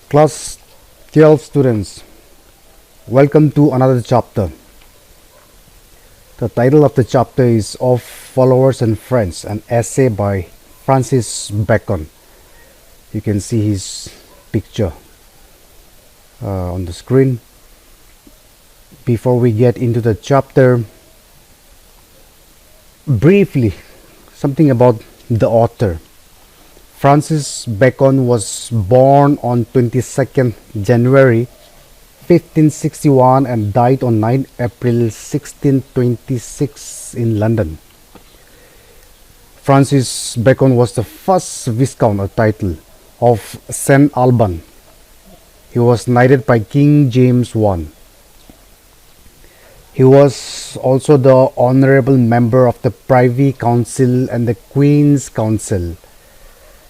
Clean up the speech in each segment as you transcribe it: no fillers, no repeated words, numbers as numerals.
Class 12 students, welcome to another chapter. The title of the chapter is Of Followers and Friends, an essay by Francis Bacon. You can see his picture on the screen. Before we get into the chapter, briefly, something about the author. Francis Bacon was born on 22nd January 1561 and died on 9 April 1626 in London. Francis Bacon was the first Viscount, a title, of St. Alban. He was knighted by King James I. He was also the honorable member of the Privy Council and the Queen's Council.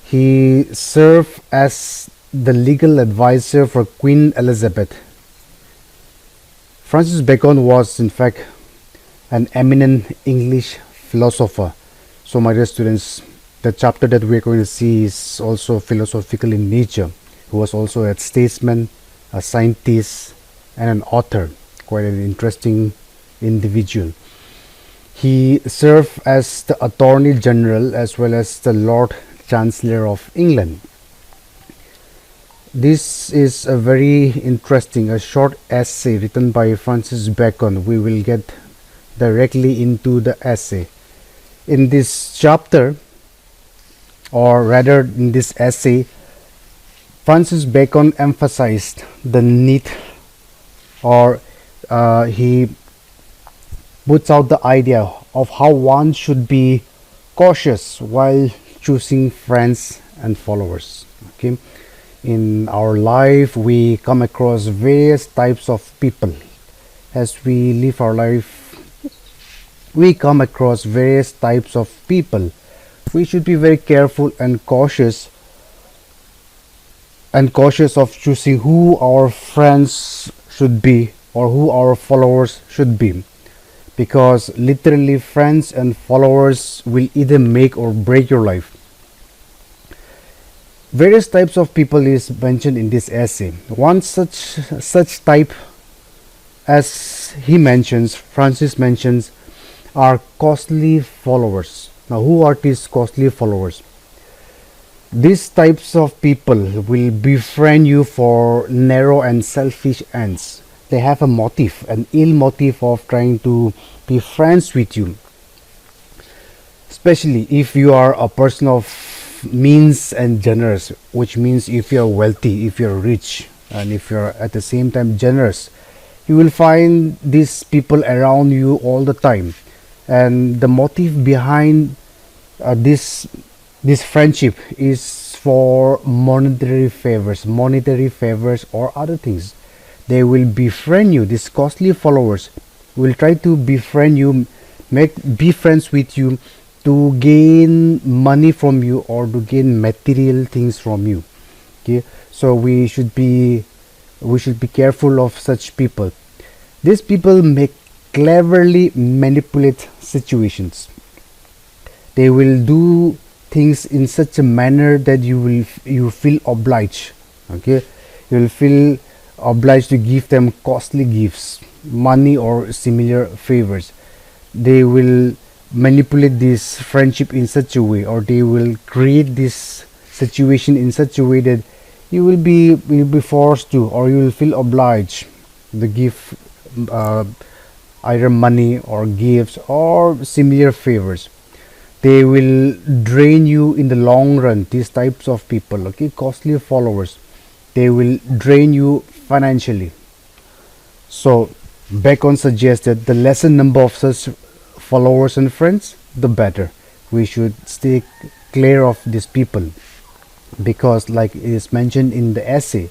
He served as the legal advisor for Queen Elizabeth. Francis Bacon was, in fact, an eminent English philosopher. So, my dear students, the chapter that we are going to see is also philosophical in nature. He was also a statesman, a scientist, and an author. Quite an interesting individual. He served as the Attorney General as well as the Lord Chancellor of England. This is a very interesting, a short essay written by Francis Bacon. We will get directly into the essay. In this chapter, or rather in this essay, Francis Bacon emphasized the need, or he puts out the idea of how one should be cautious while choosing friends and followers. Okay, in our life we come across various types of people. As we live our life, we come across various types of people. We should be very careful and cautious of choosing who our friends should be or who our followers should be, because literally friends and followers will either make or break your life. Various types of people is mentioned in this essay. One such type, as Francis mentions, are costly followers. Now, who are these costly followers? These types of people will befriend you for narrow and selfish ends. They have a motive, an ill motive of trying to be friends with you. Especially if you are a person of means and generous, which means if you are wealthy, if you are rich, and if you are at the same time generous, you will find these people around you all the time. And the motive behind this friendship is for monetary favors or other things. They will befriend you. These costly followers will try to befriend you, be friends with you, to gain money from you or to gain material things from you. Okay, so we should be careful of such people. These people may cleverly manipulate situations. They will do things in such a manner that you feel obliged. Okay, you will feel obliged to give them costly gifts, money or similar favors. They will manipulate this friendship in such a way, or they will create this situation in such a way that you will be forced to, or you will feel obliged to give either money or gifts or similar favors. They will drain you in the long run. These types of people, okay, costly followers, they will drain you financially. So Bacon suggested the lesser number of such followers and friends, the better. We should stay clear of these people, because like it is mentioned in the essay,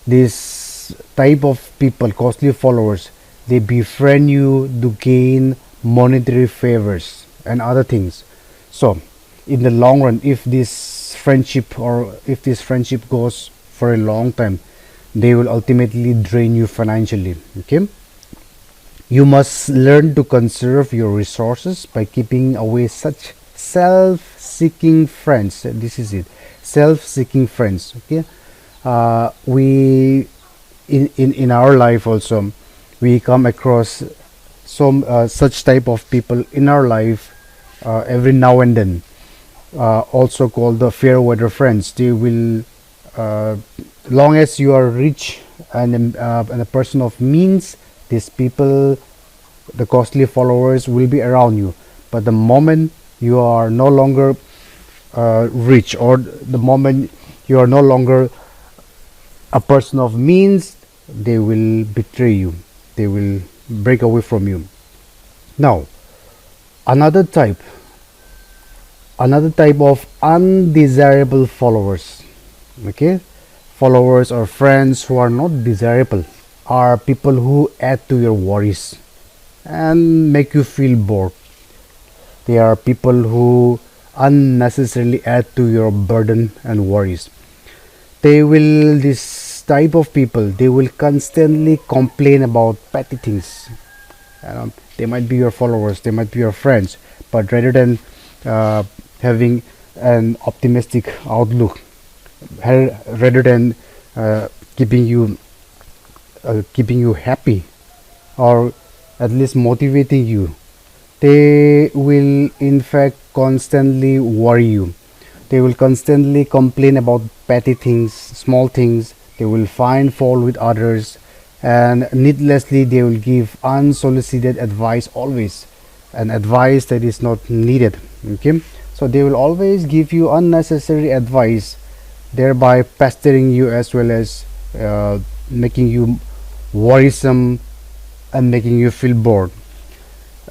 this type of people, costly followers, they befriend you to gain monetary favors and other things. So in the long run, if this friendship goes for a long time, they will ultimately drain you financially. Okay, you must learn to conserve your resources by keeping away such self-seeking friends. This is it, self-seeking friends. Okay, We in our life also, we come across some such type of people in our life every now and then, also called the fair weather friends. They will, uh, long as you are rich and a person of means, these people, the costly followers, will be around you. But the moment you are no longer rich, or the moment you are no longer a person of means, they will betray you, they will break away from you. Now, another type another type of undesirable followers, okay, followers or friends who are not desirable, are people who add to your worries and make you feel bored. They are people who unnecessarily add to your burden and worries. They will, this type of people, they will constantly complain about petty things. They might be your followers, they might be your friends, but rather than uh, having an optimistic outlook, rather than uh, keeping you keeping you happy, or at least motivating you, they will in fact constantly worry you. They will constantly complain about petty things, small things. They will find fault with others, and needlessly they will give unsolicited advice always, and advice that is not needed. Okay, so they will always give you unnecessary advice, thereby pestering you, as well as making you worrisome and making you feel bored.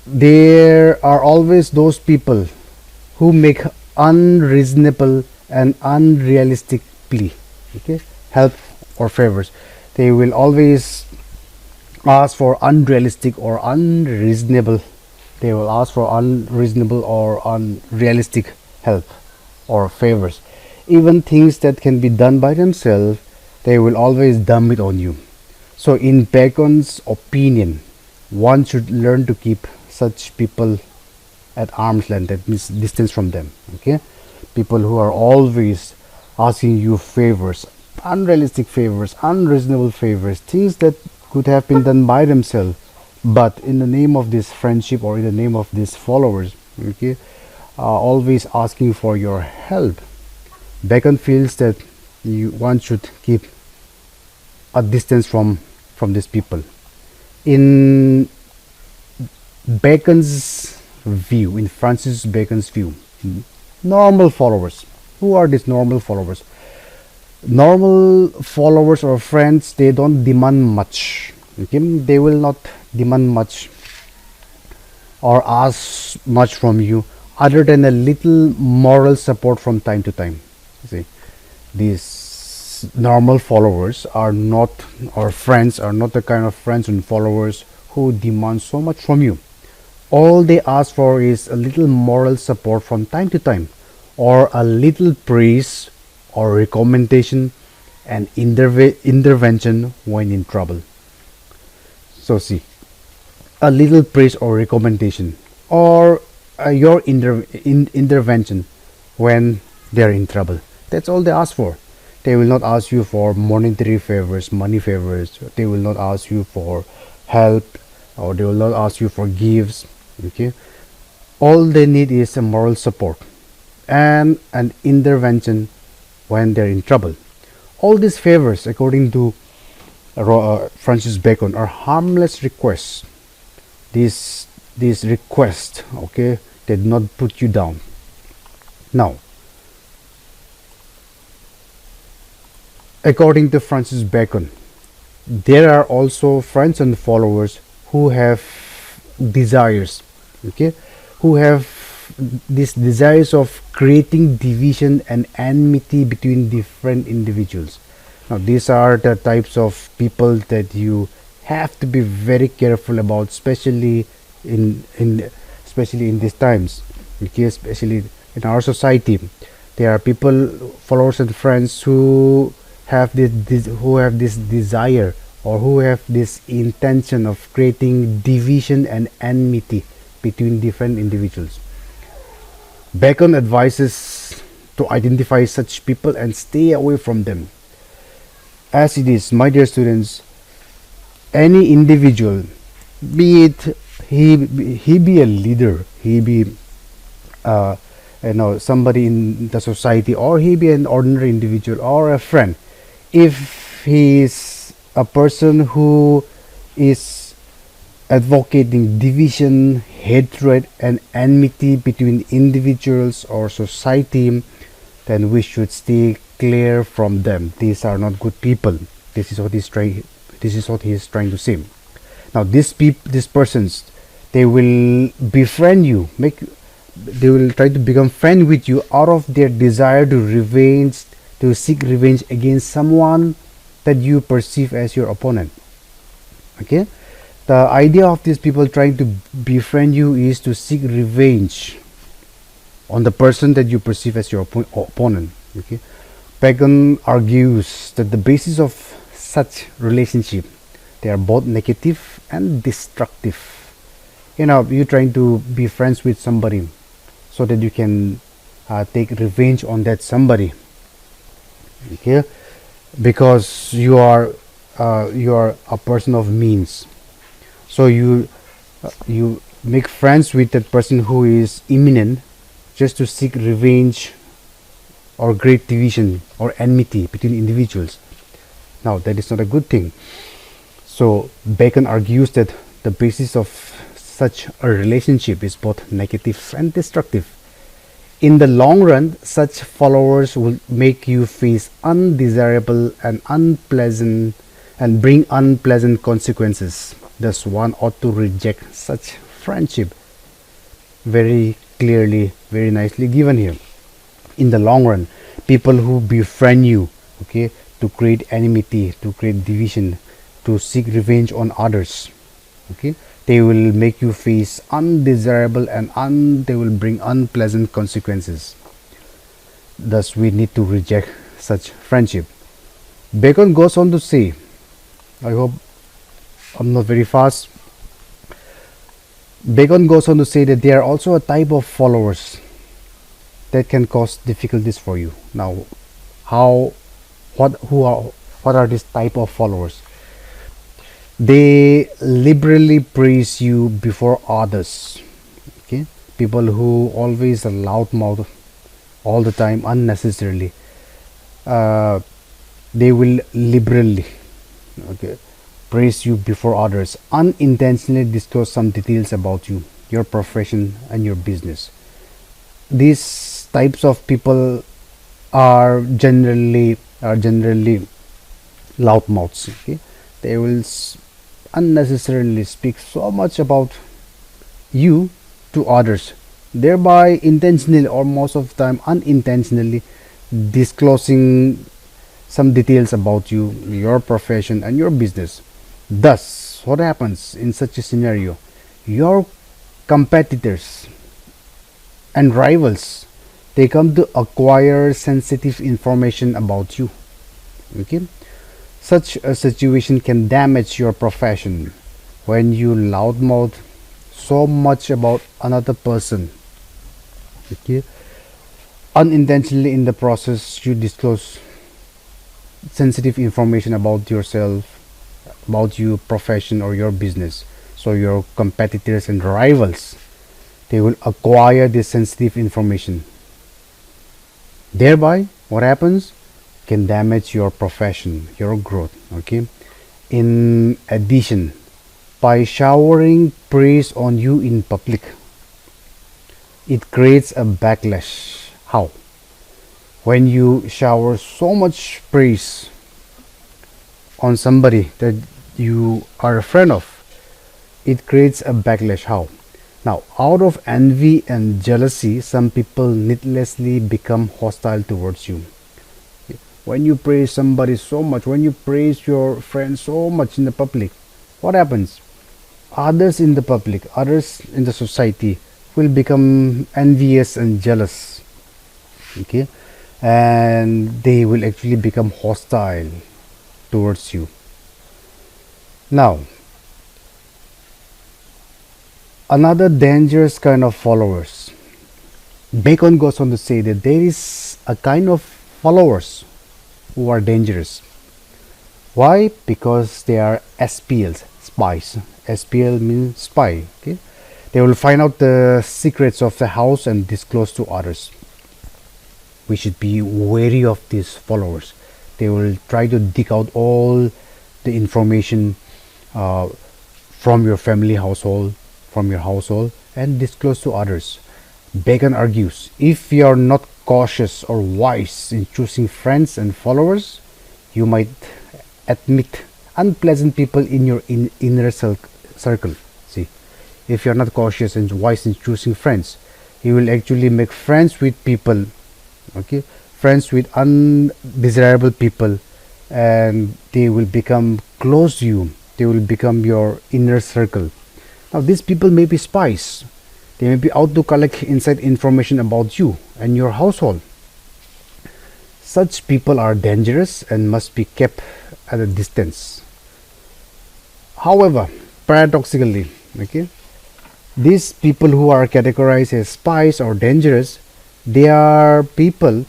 There are always those people who make unreasonable and unrealistic plea, okay, help or favors. They will always ask for unrealistic or unreasonable, they will ask for unreasonable or unrealistic help or favors. Even things that can be done by themselves, they will always dump it on you. So in Bacon's opinion, one should learn to keep such people at arm's length, that means distance from them. Okay, people who are always asking you favors, unrealistic favors, unreasonable favors, things that could have been done by themselves, but in the name of this friendship or in the name of these followers, okay, always asking for your help. Bacon feels that one should keep a distance from these people. In Bacon's view, in Francis Bacon's view, normal followers. Who are these normal followers? Normal followers or friends, they don't demand much. Okay, they will not demand much or ask much from you, other than a little moral support from time to time. See, these normal followers are not, or friends are not the kind of friends and followers who demand so much from you. All they ask for is a little moral support from time to time, or a little praise or recommendation and intervention when in trouble. So see, a little praise or recommendation, or your intervention when they're in trouble. That's all they ask for. They will not ask you for monetary favors, money favors. They will not ask you for help, or they will not ask you for gifts. Okay, all they need is a moral support and an intervention when they're in trouble. All these favors, according to Francis Bacon, are harmless requests. These requests, okay, did not put you down. Now, according to Francis Bacon, there are also friends and followers who have desires, okay, who have these desires of creating division and enmity between different individuals. Now, these are the types of people that you have to be very careful about, especially especially in these times, okay, especially in our society. There are people, followers and friends, who have this desire, or who have this intention of creating division and enmity between different individuals. Bacon advises to identify such people and stay away from them. as it is, my dear students, any individual, be it he be a leader, he be uh, somebody in the society, or he be an ordinary individual or a friend, if he is a person who is advocating division, hatred, and enmity between individuals or society, then we should stay clear from them. These are not good people. This is what he's trying. This is what he is trying to say. Now, these persons, they will befriend you. They will try to become friend with you out of their desire to seek revenge against someone that you perceive as your opponent. Okay, the idea of these people trying to befriend you is to seek revenge on the person that you perceive as your opponent. Okay, Pagan argues that the basis of such relationship, they are both negative and destructive. You're trying to be friends with somebody so that you can take revenge on that somebody. Okay, because you are a person of means, so you make friends with that person who is imminent, just to seek revenge or great division or enmity between individuals. Now, that is not a good thing. So Bacon argues that the basis of such a relationship is both negative and destructive. In the long run, such followers will make you face undesirable and unpleasant and bring unpleasant consequences. Thus, one ought to reject such friendship. Very clearly, very nicely given here. In the long run, people who befriend you, okay, to create enmity, to create division, to seek revenge on others, okay, they will make you face undesirable and they will bring unpleasant consequences. Thus, we need to reject such friendship. Bacon goes on to say, I hope I'm not very fast. Bacon goes on to say that there are also a type of followers that can cause difficulties for you. Now, what are these type of followers? They liberally praise you before others. Okay, people who always are loudmouth all the time unnecessarily. They will liberally, okay, praise you before others, unintentionally disclose some details about you, your profession, and your business. These types of people are generally loudmouths. Okay, they will unnecessarily speak so much about you to others, thereby intentionally or most of the time unintentionally disclosing some details about you, your profession, and your business. Thus, what happens in such a scenario? Your competitors and rivals, they come to acquire sensitive information about you. Okay, such a situation can damage your profession when you loudmouth so much about another person. Okay, unintentionally in the process you disclose sensitive information about yourself, about your profession or your business. So your competitors and rivals, they will acquire this sensitive information. Thereby, what happens? Can damage your profession, your growth. Okay. In addition, by showering praise on you in public, it creates a backlash. How? When you shower so much praise on somebody that you are a friend of, it creates a backlash. How? Now, out of envy and jealousy, some people needlessly become hostile towards you. When you praise somebody so much, when you praise your friend so much in the public, what happens? Others in the public, others in the society will become envious and jealous. Okay, and they will actually become hostile towards you. Now, another dangerous kind of followers. Bacon goes on to say that there is a kind of followers who are dangerous. Why? Because they are SPLs, spies. SPL means spy. Okay, they will find out the secrets of the house and disclose to others. We should be wary of these followers. They will try to dig out all the information from your family household, from your household, and disclose to others. Bacon argues, if you are not cautious or wise in choosing friends and followers, you might admit unpleasant people in your inner circle. See, if you are not cautious and wise in choosing friends, you will actually make friends with people, okay, friends with undesirable people, and they will become close to you. They will become your inner circle. Now these people may be spies. They may be out to collect inside information about you and your household. Such people are dangerous and must be kept at a distance. However, paradoxically, okay, these people who are categorized as spies or dangerous, they are people,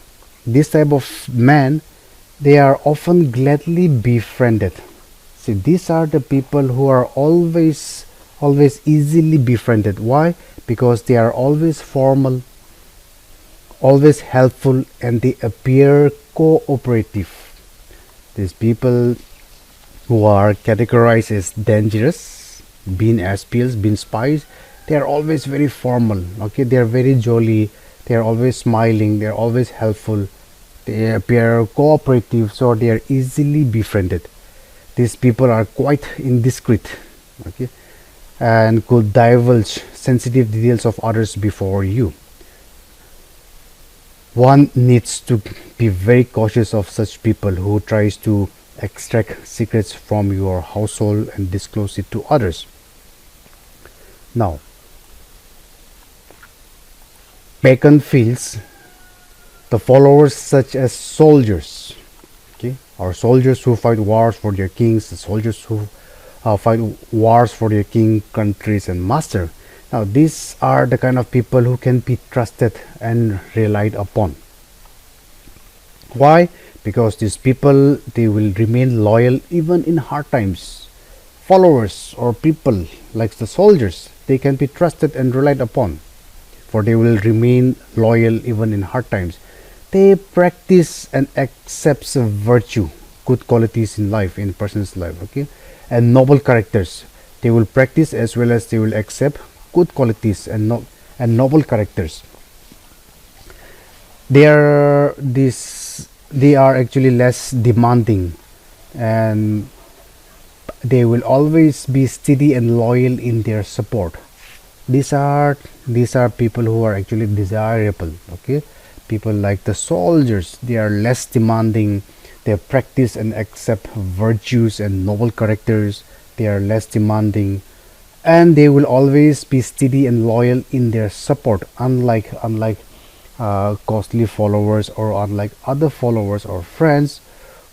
this type of man, they are often gladly befriended. See, these are the people who are always easily befriended. Why? Because they are always formal, always helpful, and they appear cooperative. These people who are categorized as dangerous, being SPLs, being spies, they are always very formal. Okay, they are very jolly. They are always smiling. They are always helpful. They appear cooperative, so they are easily befriended. These people are quite indiscreet, okay, and could divulge sensitive details of others before you. One needs to be very cautious of such people who tries to extract secrets from your household and disclose it to others. Now, Bacon feels the followers such as soldiers, okay, or soldiers who fight wars for their kings, the soldiers who fight wars for their king, countries, and master. Now, these are the kind of people who can be trusted and relied upon. Why? Because these people, they will remain loyal even in hard times. Followers or people like the soldiers, they can be trusted and relied upon, for they will remain loyal even in hard times. They practice and accept virtue, good qualities in life, in a person's life, okay, and noble characters. They will practice as well as they will accept good qualities and noble characters. They are actually less demanding, and they will always be steady and loyal in their support. These are people who are actually desirable, okay. People like the soldiers, they are less demanding. They practice and accept virtues and noble characters. They are less demanding, and they will always be steady and loyal in their support, unlike costly followers, or unlike other followers or friends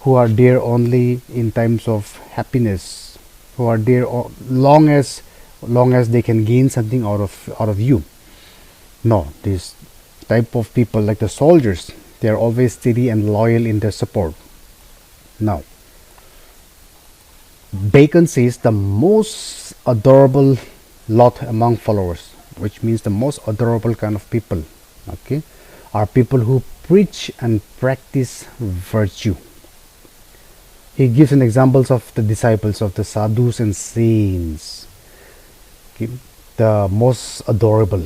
who are there only in times of happiness, who are there long as they can gain something out of you. No, this type of people like the soldiers, they are always steady and loyal in their support. Now, Bacon says the most adorable lot among followers, which means the most adorable kind of people, okay, are people who preach and practice virtue. He gives an examples of the disciples of the sadhus and saints. Okay, the most adorable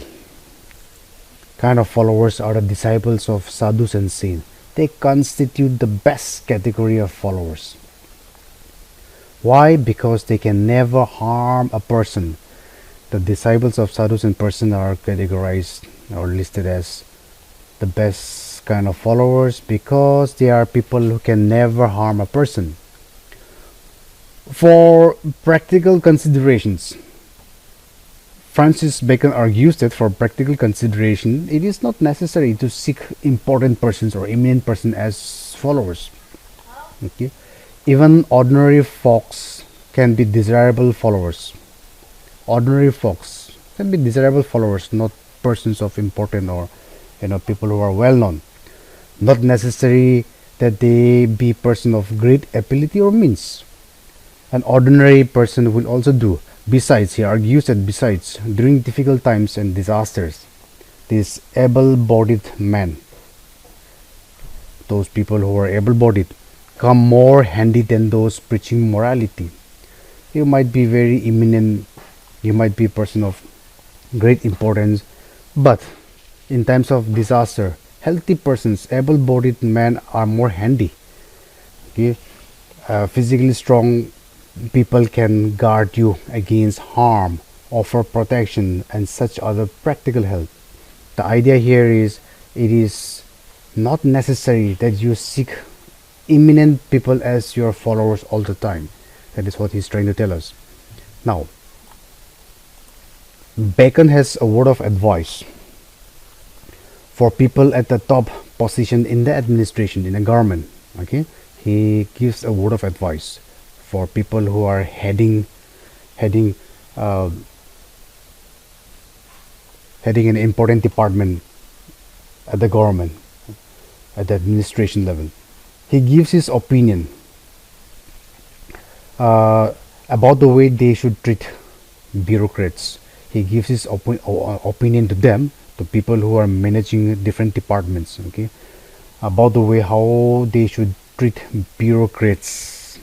kind of followers are the disciples of sadhus and saints. They constitute the best category of followers. Why? Because they can never harm a person. The disciples of sadhus and person are categorized or listed as the best kind of followers because they are people who can never harm a person. For practical considerations, Francis Bacon argues that for practical consideration, it is not necessary to seek important persons or eminent persons as followers. Okay, even ordinary folks can be desirable followers. Ordinary folks can be desirable followers, not persons of importance or people who are well known. Not necessary that they be person of great ability or means. An ordinary person will also do. Besides, he argues that besides, during difficult times and disasters, this able-bodied man, those people who are able-bodied, come more handy than those preaching morality. You might be very eminent, you might be a person of great importance, but in times of disaster, healthy persons, able-bodied men are more handy. Okay, physically strong people can guard you against harm, offer protection, and such other practical help. The idea here is it is not necessary that you seek eminent people as your followers all the time. That is what he's trying to tell us. Now, Bacon has a word of advice for people at the top position in the administration, in a government. Okay, he gives a word of advice for people who are heading uh, heading an important department at the government, at the administration level. He gives his opinion about the way they should treat bureaucrats. He gives his opinion to them, to people who are managing different departments, okay, about the way how they should treat bureaucrats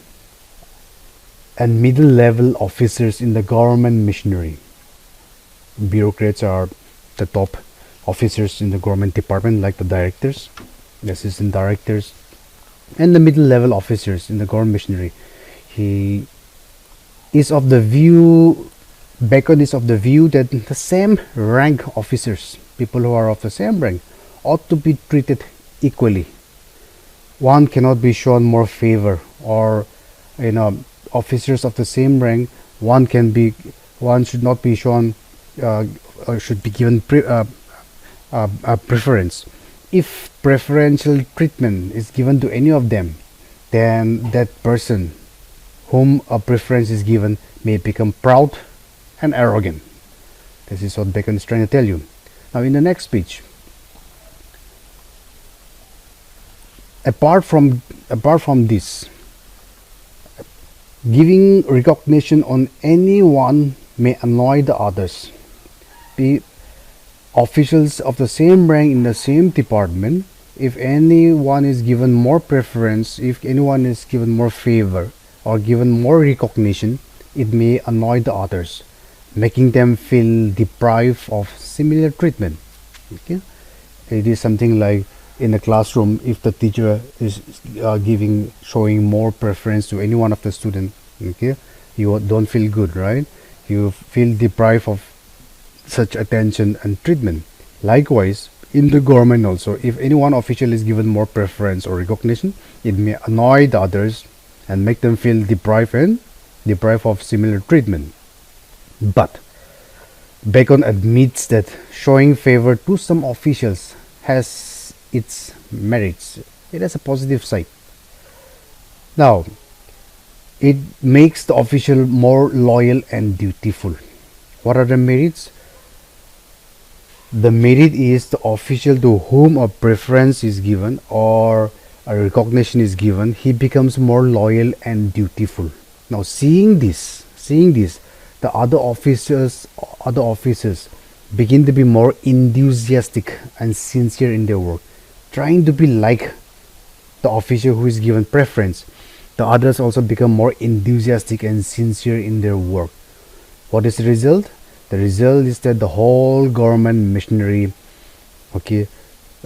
and middle level officers in the government machinery. Bureaucrats are the top officers in the government department, like the directors, the assistant directors, and the middle level officers in the government machinery. He is of the view, Bacon is of the view that the same rank officers, people who are of the same rank, ought to be treated equally. One cannot be shown more favor, or officers of the same rank, one should not be shown or should be given preference. If preferential treatment is given to any of them, then that person whom a preference is given may become proud and arrogant. This is what Bacon is trying to tell you. Now, in the next speech, apart from this, giving recognition on anyone may annoy the others. The officials of the same rank in the same department, if anyone is given more preference, if anyone is given more favor or given more recognition, it may annoy the others, making them feel deprived of similar treatment. Okay, it is something like in a classroom, if the teacher is showing more preference to any one of the student, okay, you don't feel good, right? You feel deprived of such attention and treatment. Likewise, in the government also, if any one official is given more preference or recognition, it may annoy the others and make them feel deprived of similar treatment. But Bacon admits that showing favor to some officials has its merits. It has a positive side. Now, it makes the official more loyal and dutiful. What are the merits? The merit is the official to whom a preference is given or a recognition is given, he becomes more loyal and dutiful. Now, seeing this, the other officers begin to be more enthusiastic and sincere in their work, trying to be like the official who is given preference. The others also become more enthusiastic and sincere in their work. What is the result? The result is that the whole government machinery, okay,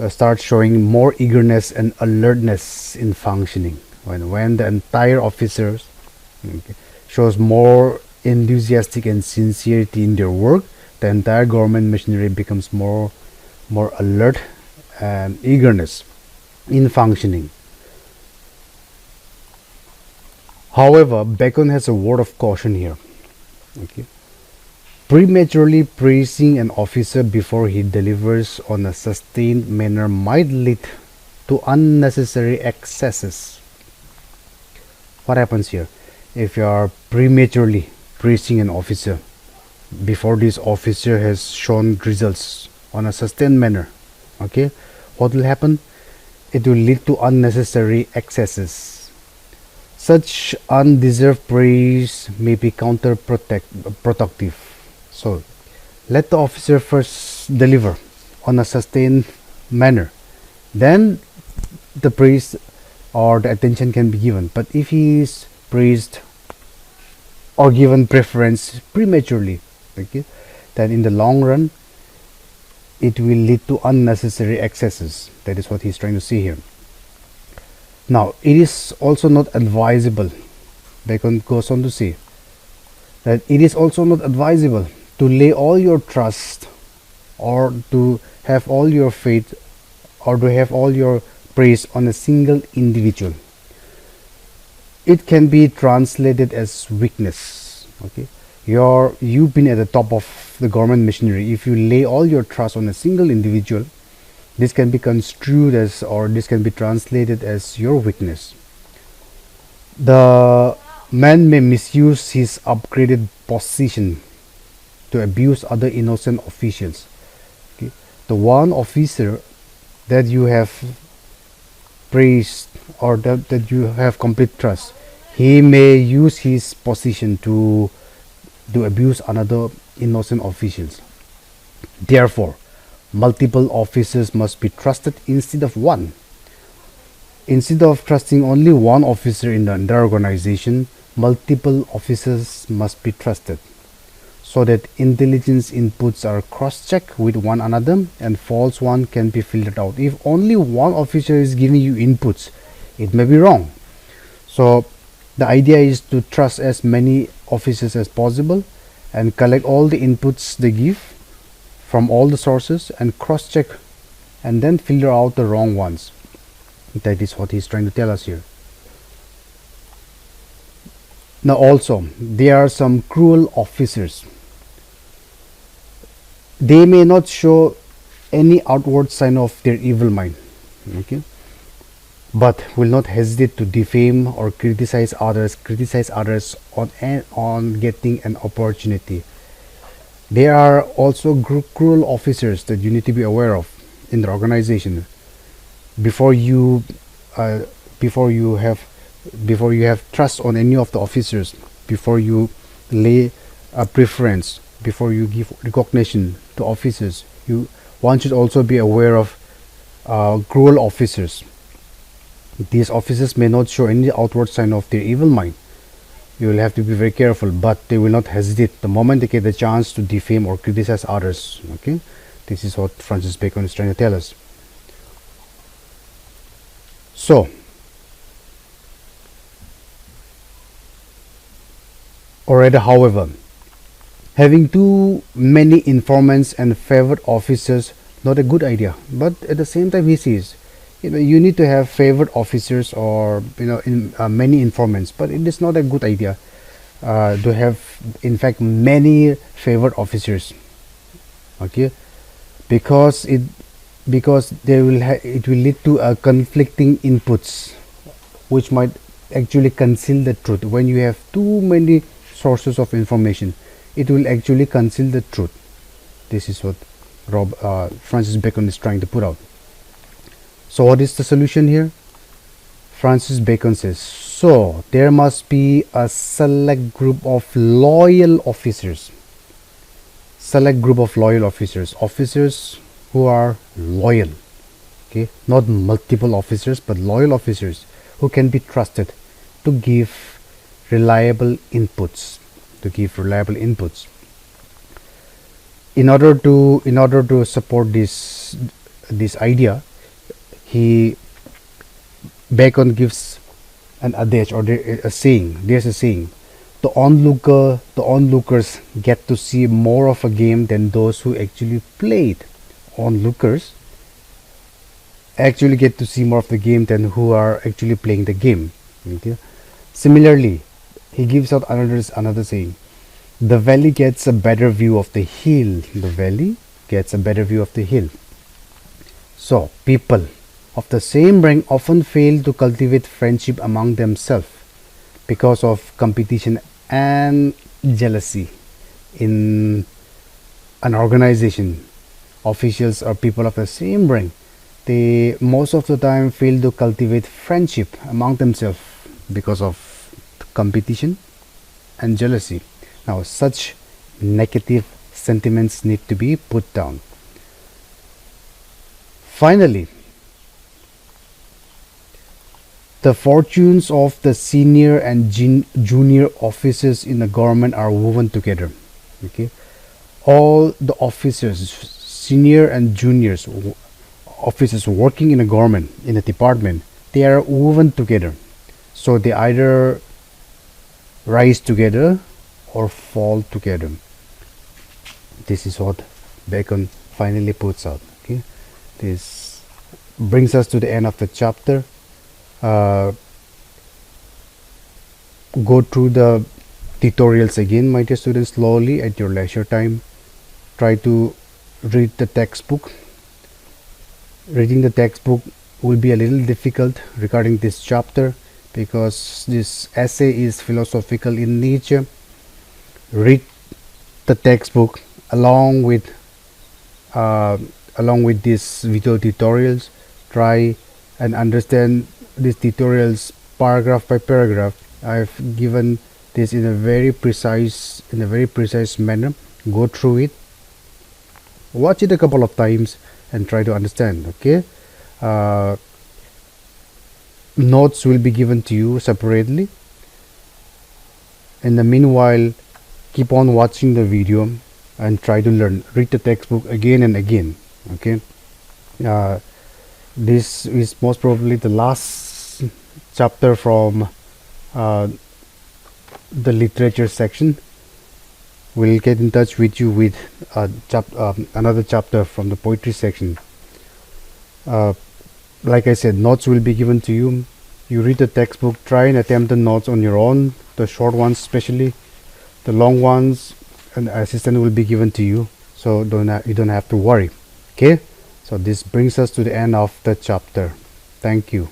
starts showing more eagerness and alertness in functioning. When the entire officers, okay, shows more enthusiastic and sincerity in their work, the entire government machinery becomes more alert and eagerness in functioning. However, Bacon has a word of caution here. Okay. Prematurely praising an officer before he delivers on a sustained manner might lead to unnecessary excesses. What happens here? If you are prematurely praising an officer before this officer has shown results on a sustained manner, okay, what will happen? it will lead to unnecessary excesses. Such undeserved praise may be counterproductive. So, let the officer first deliver on a sustained manner. Then the praise or the attention can be given. But if he is praised or given preference prematurely, okay, then in the long run it will lead to unnecessary excesses. That is what he's trying to say here. Now, it is also not advisable, Bacon goes on to say, that it is also not advisable to lay all your trust or to have all your faith or to have all your praise on a single individual. It can be translated as weakness. Okay, you've been at the top of the government machinery. If you lay all your trust on a single individual, this can be construed as, or this can be translated as your weakness. The man may misuse his upgraded position to abuse other innocent officials. Okay? The one officer that you have praised or that you have complete trust, he may use his position to abuse another innocent officials. Therefore, multiple officers must be trusted instead of one. Instead of trusting only one officer in the entire organization, multiple officers must be trusted, so that intelligence inputs are cross-checked with one another and false one can be filtered out. If only one officer is giving you inputs, it may be wrong. So the idea is to trust as many officers as possible and collect all the inputs they give from all the sources and cross-check and then filter out the wrong ones. That is what he's trying to tell us here. Now also, there are some cruel officers. They may not show any outward sign of their evil mind, okay, but will not hesitate to defame or criticize others on getting an opportunity. There are also cruel officers that you need to be aware of in the organization. Before you have trust on any of the officers, before you lay a preference, before you give recognition to officers, one should also be aware of cruel officers. These officers may not show any outward sign of their evil mind. You will have to be very careful, but they will not hesitate the moment they get the chance to defame or criticize others. Okay, this is what Francis Bacon is trying to tell us. So, already, however, having too many informants and favored officers, not a good idea. But at the same time, he says, you need to have favored officers or many informants. But it is not a good idea to have, in fact, many favored officers. Okay, because it will lead to conflicting inputs, which might actually conceal the truth. When you have too many sources of information, it will actually conceal the truth. This is what Francis Bacon is trying to put out. So what is the solution here? Francis Bacon says, so there must be a select group of loyal officers. Select group of loyal officers. Officers who are loyal. Okay, not multiple officers, but loyal officers who can be trusted to give reliable inputs. In order to support this idea, Bacon gives an adage, or a saying. There's a saying: the onlookers get to see more of a game than those who actually play it. Onlookers actually get to see more of the game than who are actually playing the game. Okay? Similarly, he gives out another saying: the valley gets a better view of the hill. The valley gets a better view of the hill. So, people of the same rank often fail to cultivate friendship among themselves because of competition and jealousy. In an organization, officials or people of the same rank They most of the time fail to cultivate friendship among themselves because of competition and jealousy. Now, such negative sentiments need to be put down. Finally, the fortunes of the senior and junior officers in the government are woven together. Okay, all the officers, senior and juniors, officers working in a government, in a department, they are woven together. So they either rise together or fall together. This is what Bacon finally puts out. Okay, this brings us to the end of the chapter. Go through the tutorials again, my dear students, slowly at your leisure time. Try to read the textbook. Reading the textbook will be a little difficult regarding this chapter because this essay is philosophical in nature. Read the textbook along with these video tutorials. Try and understand these tutorials paragraph by paragraph. I've given this in a very precise manner. Go through it, watch it a couple of times, and try to understand. Okay, notes will be given to you separately. In the meanwhile, keep on watching the video and try to learn. Read the textbook again and again. Okay, this is most probably the last chapter from the literature section. We'll get in touch with you with another chapter from the poetry section. Like I said, notes will be given to you. You read the textbook, try and attempt the notes on your own, the short ones especially. The long ones, an assistant will be given to you, so you don't have to worry. Okay, so this brings us to the end of the chapter. Thank you.